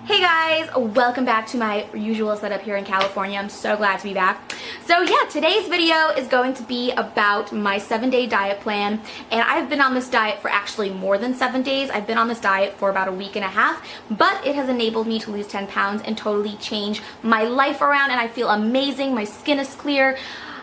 Hey guys, welcome back to my usual setup here in California. I'm so glad to be back. So yeah, today's video is going to be about my 7-day diet plan, and I've been on this diet for actually more than 7 days. I've been on this diet for about a week and a half, but it has enabled me to lose 10 pounds and totally change my life around, and I feel amazing. My skin is clear.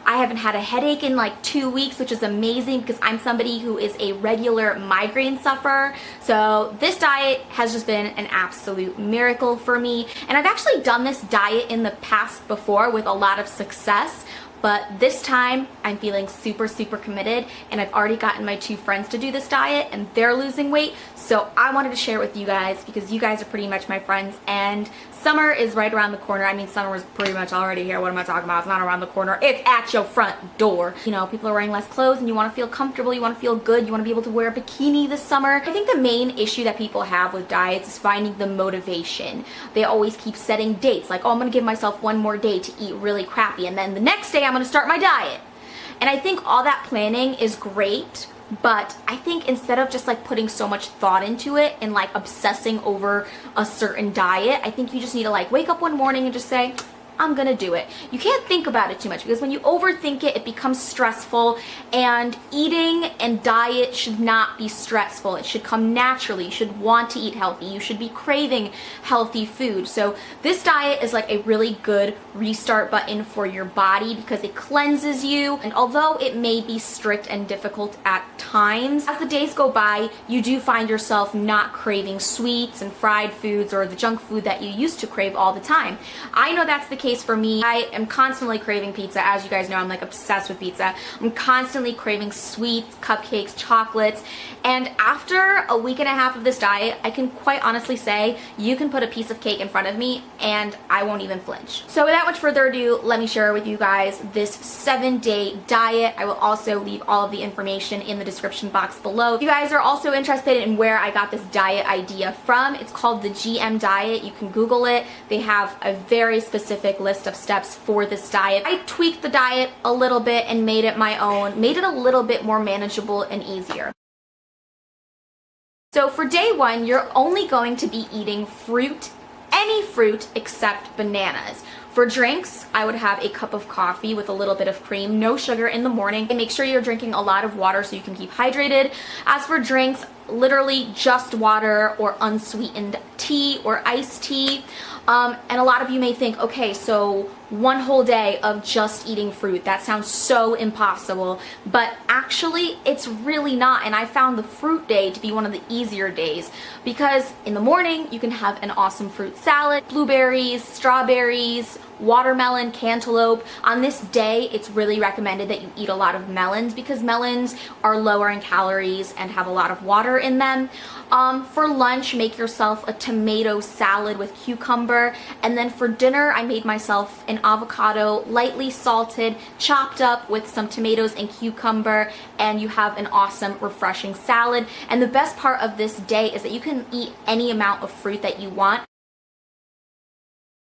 I haven't had a headache in like 2 weeks, which is amazing because I'm somebody who is a regular migraine sufferer. So this diet has just been an absolute miracle for me. And I've actually done this diet in the past before with a lot of success. But this time I'm feeling super committed, and I've already gotten my 2 friends to do this diet and they're losing weight. So I wanted to share it with you guys because you guys are pretty much my friends, and summer is right around the corner. I mean, summer is pretty much already here. What am I talking about? It's not around the corner. It's at your front door. You know, people are wearing less clothes and you want to feel comfortable. You want to feel good. You want to be able to wear a bikini this summer. I think the main issue that people have with diets is finding the motivation. They always keep setting dates like, oh, I'm going to give myself 1 more day to eat really crappy, and then the next day I'm going to start my diet. And I think all that planning is great, but I think instead of just like putting so much thought into it and like obsessing over a certain diet, I think you just need to like wake up one morning and just say, I'm gonna do it. You can't think about it too much because when you overthink it, it becomes stressful, and eating and diet should not be stressful. It should come naturally. You should want to eat healthy. You should be craving healthy food. So this diet is like a really good restart button for your body because it cleanses you, and although it may be strict and difficult at times, as the days go by, you do find yourself not craving sweets and fried foods or the junk food that you used to crave all the time. I know that's the case for me. I am constantly craving pizza. As you guys know, I'm like obsessed with pizza. I'm constantly craving sweets, cupcakes, chocolates, and after a week and a half of this diet, I can quite honestly say you can put a piece of cake in front of me and I won't even flinch. So without much further ado, let me share with you guys this 7-day diet. I will also leave all of the information in the description box below. If you guys are also interested in where I got this diet idea from, it's called the GM diet. You can Google it. They have a very specific list of steps for this diet. I tweaked the diet a little bit and made it my own, made it a little bit more manageable and easier. So for day 1, you're only going to be eating fruit, any fruit except bananas. For drinks, I would have a cup of coffee with a little bit of cream, no sugar in the morning, and make sure you're drinking a lot of water so you can keep hydrated. As for drinks, literally just water or unsweetened tea or iced tea. And a lot of you may think, okay, so 1 whole day of just eating fruit, that sounds so impossible, but actually it's really not. And I found the fruit day to be one of the easier days because in the morning you can have an awesome fruit salad, blueberries, strawberries, watermelon, cantaloupe. On this day, it's really recommended that you eat a lot of melons because melons are lower in calories and have a lot of water in them. For lunch, make yourself a tomato salad with cucumber, and then for dinner, I made myself an avocado, lightly salted, chopped up with some tomatoes and cucumber, and you have an awesome, refreshing salad. And the best part of this day is that you can eat any amount of fruit that you want.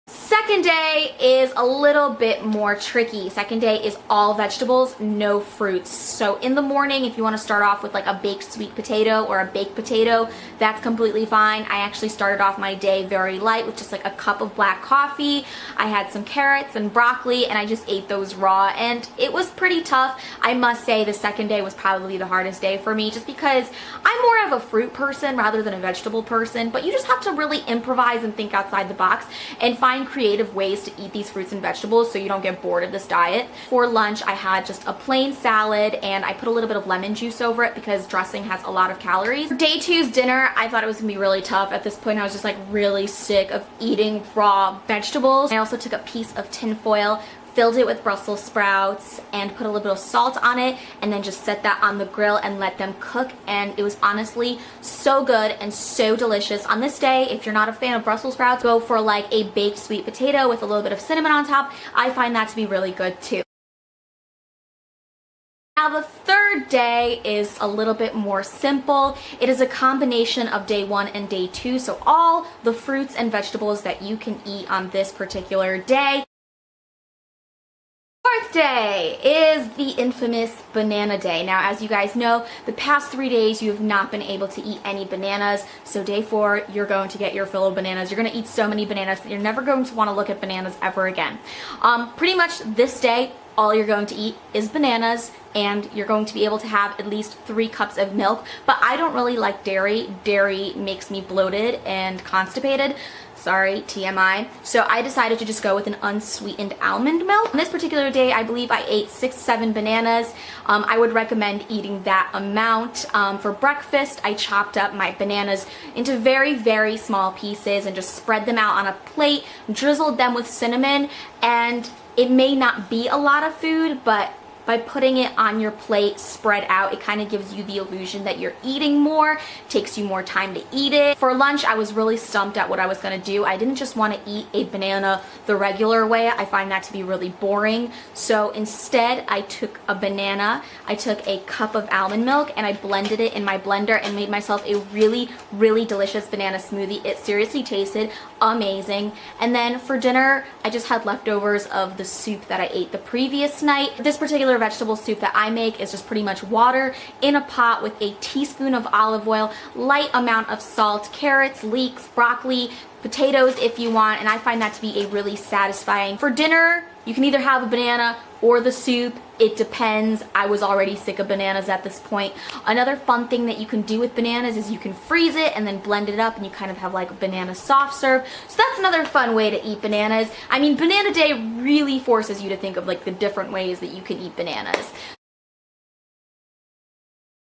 Second day is a little bit more tricky. Second day is all vegetables, no fruits. So in the morning, if you want to start off with like a baked sweet potato or a baked potato, that's completely fine. I actually started off my day very light with just like a cup of black coffee. I had some carrots and broccoli, and I just ate those raw, and it was pretty tough. I must say the second day was probably the hardest day for me just because I'm more of a fruit person rather than a vegetable person, but you just have to really improvise and think outside the box and find creative ways to eat these fruits and vegetables so you don't get bored of this diet. For lunch, I had just a plain salad and I put a little bit of lemon juice over it because dressing has a lot of calories. For day 2's dinner, I thought it was gonna be really tough. At this point, I was just like really sick of eating raw vegetables. I also took a piece of tin foil, filled it with Brussels sprouts, and put a little bit of salt on it, and then just set that on the grill and let them cook, and it was honestly so good and so delicious. On this day, if you're not a fan of Brussels sprouts, go for like a baked sweet potato with a little bit of cinnamon on top. I find that to be really good too. Now the third day is a little bit more simple. It is a combination of day 1 and day 2, so all the fruits and vegetables that you can eat on this particular day. 4th day is the infamous banana day. Now, as you guys know, the past 3 days you have not been able to eat any bananas. So day 4, you're going to get your fill of bananas. You're going to eat so many bananas that you're never going to want to look at bananas ever again. Pretty much this day, all you're going to eat is bananas, and you're going to be able to have at least 3 cups of milk. But I don't really like dairy. Dairy makes me bloated and constipated. Sorry, TMI. So I decided to just go with an unsweetened almond milk. On this particular day, I believe I ate 6-7 bananas. I would recommend eating that amount. For breakfast, I chopped up my bananas into very, very small pieces and just spread them out on a plate, drizzled them with cinnamon, and it may not be a lot of food, but by putting it on your plate spread out, it kind of gives you the illusion that you're eating more, takes you more time to eat it. For lunch, I was really stumped at what I was gonna do. I didn't just want to eat a banana the regular way. I find that to be really boring. So instead, I took a banana, I took a cup of almond milk, and I blended it in my blender and made myself a really, really delicious banana smoothie. It seriously tasted amazing. And then for dinner, I just had leftovers of the soup that I ate the previous night. This particular vegetable soup that I make is just pretty much water in a pot with a teaspoon of olive oil, light amount of salt, carrots, leeks, broccoli, potatoes if you want, and I find that to be a really satisfying. For dinner, you can either have a banana or the soup. It depends. I was already sick of bananas at this point. Another fun thing that you can do with bananas is you can freeze it and then blend it up and you kind of have like a banana soft serve. So that's another fun way to eat bananas. I mean, Banana Day really forces you to think of like the different ways that you can eat bananas.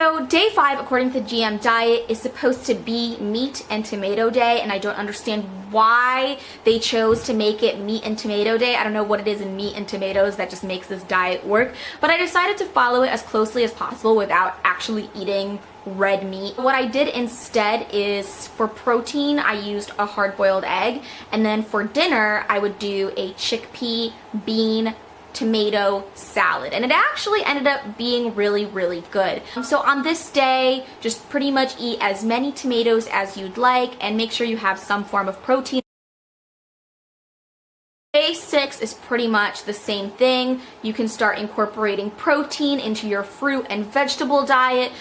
So day 5, according to the GM diet, is supposed to be meat and tomato day, and I don't understand why they chose to make it meat and tomato day. I don't know what it is in meat and tomatoes that just makes this diet work, but I decided to follow it as closely as possible without actually eating red meat. What I did instead is, for protein, I used a hard-boiled egg, and then for dinner, I would do a chickpea, bean, tomato salad, and it actually ended up being really, really good. So on this day, just pretty much eat as many tomatoes as you'd like and make sure you have some form of protein. Day 6 is pretty much the same thing. You can start incorporating protein into your fruit and vegetable diet.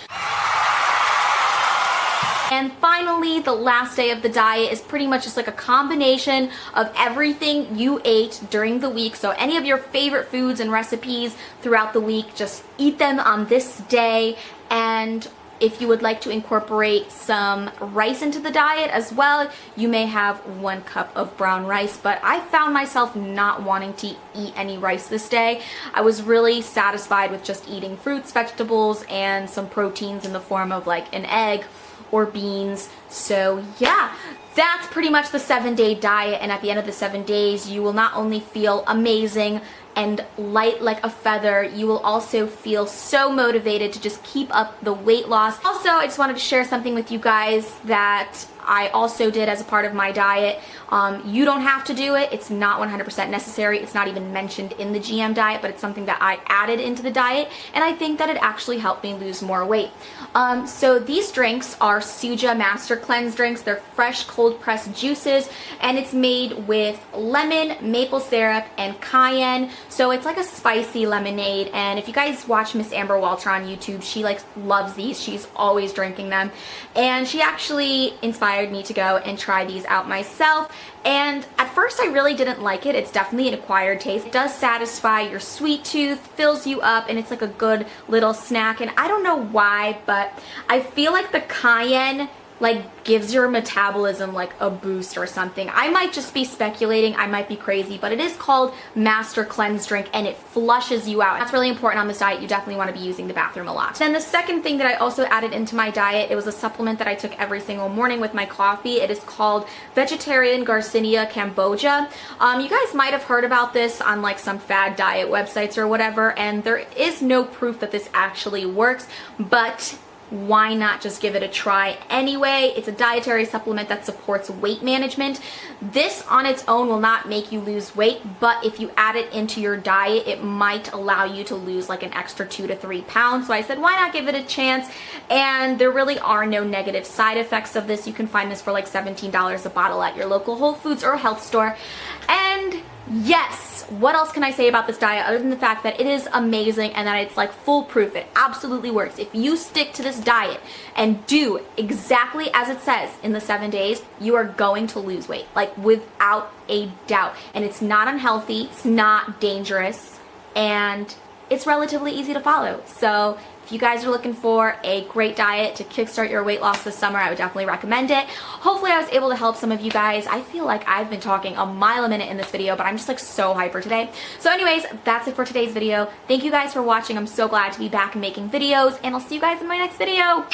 And finally, the last day of the diet is pretty much just like a combination of everything you ate during the week. So any of your favorite foods and recipes throughout the week, just eat them on this day. And if you would like to incorporate some rice into the diet as well, you may have 1 cup of brown rice, but I found myself not wanting to eat any rice this day. I was really satisfied with just eating fruits, vegetables, and some proteins in the form of like an egg or beans. So yeah, that's pretty much the 7-day diet, and at the end of the 7 days, you will not only feel amazing and light like a feather, you will also feel so motivated to just keep up the weight loss. Also, I just wanted to share something with you guys that I also did as a part of my diet. You don't have to do it. It's not 100% necessary. It's not even mentioned in the GM diet, but it's something that I added into the diet, and I think that it actually helped me lose more weight. So these drinks are Suja Master Cleanse drinks. They're fresh cold pressed juices, and it's made with lemon, maple syrup, and cayenne. So it's like a spicy lemonade, and if you guys watch Miss Amber Walter on YouTube, she like loves these. She's always drinking them, and she actually inspired me to go and try these out myself. And at first I really didn't like it. It's definitely an acquired taste. It does satisfy your sweet tooth, fills you up, and it's like a good little snack. And I don't know why, but I feel like the cayenne like gives your metabolism like a boost or something. I might just be speculating, I might be crazy, but it is called Master Cleanse Drink and it flushes you out. That's really important on this diet. You definitely want to be using the bathroom a lot. Then the second thing that I also added into my diet, it was a supplement that I took every single morning with my coffee. It is called Vegetarian Garcinia Cambogia. You guys might have heard about this on like some fad diet websites or whatever, and there is no proof that this actually works, but why not just give it a try anyway? It's a dietary supplement that supports weight management. This on its own will not make you lose weight, but if you add it into your diet, it might allow you to lose like an extra 2 to 3 pounds. So I said, why not give it a chance? And there really are no negative side effects of this. You can find this for like $17 a bottle at your local Whole Foods or health store. And yes, what else can I say about this diet other than the fact that it is amazing and that it's like foolproof. It absolutely works. If you stick to this diet and do exactly as it says in the 7 days, you are going to lose weight, like without a doubt. And it's not unhealthy, it's not dangerous, and it's relatively easy to follow. So if you guys are looking for a great diet to kickstart your weight loss this summer, I would definitely recommend it. Hopefully I was able to help some of you guys. I feel like I've been talking a mile a minute in this video, but I'm just like so hyper today. So anyways, that's it for today's video. Thank you guys for watching. I'm so glad to be back and making videos, and I'll see you guys in my next video.